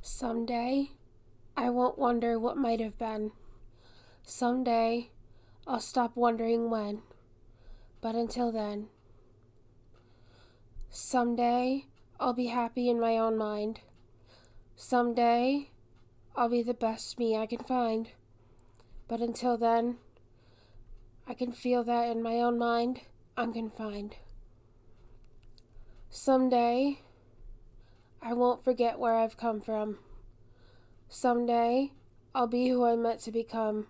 Someday, I won't wonder what might have been. Someday, I'll stop wondering when. But until then, someday, I'll be happy in my own mind. Someday, I'll be the best me I can find. But until then, I can feel that in my own mind, I'm confined. Someday, I won't forget where I've come from. Someday, I'll be who I'm meant to become.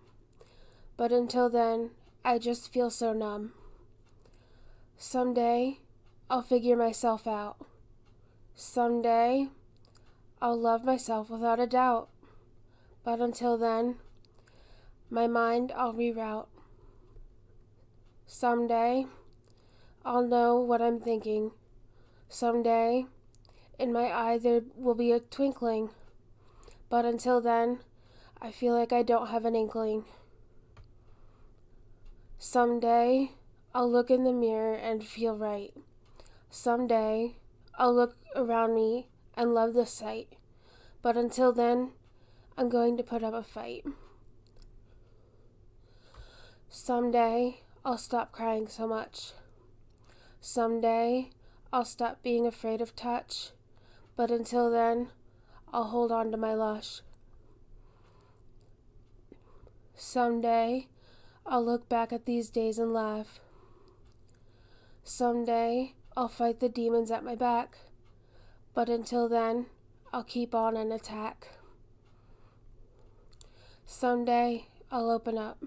But until then, I just feel so numb. Someday, I'll figure myself out. Someday, I'll love myself without a doubt. But until then, my mind I'll reroute. Someday, I'll know what I'm thinking. Someday, in my eye there will be a twinkling. But until then, I feel like I don't have an inkling. Someday, I'll look in the mirror and feel right. Someday, I'll look around me and love the sight. But until then, I'm going to put up a fight. Someday, I'll stop crying so much. Someday, I'll stop being afraid of touch. But until then, I'll hold on to my lush. Someday, I'll look back at these days and laugh. Someday, I'll fight the demons at my back. But until then, I'll keep on and attack. Someday, I'll open up.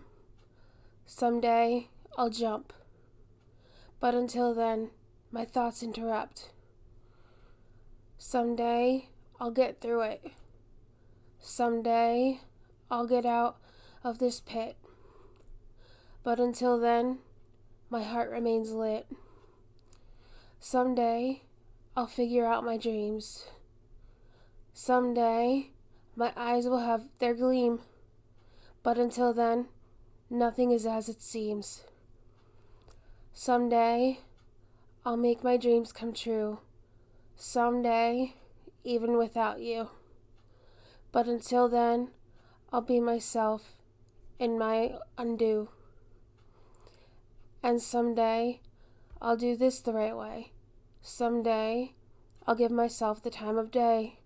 Someday, I'll jump. But until then, my thoughts interrupt. Someday, I'll get through it. Someday, I'll get out of this pit. But until then, my heart remains lit. Someday, I'll figure out my dreams. Someday, my eyes will have their gleam. But until then, nothing is as it seems. Someday, I'll make my dreams come true. Someday, even without you. But until then, I'll be myself in my undo. And someday, I'll do this the right way. Someday, I'll give myself the time of day.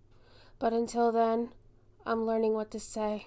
But until then, I'm learning what to say.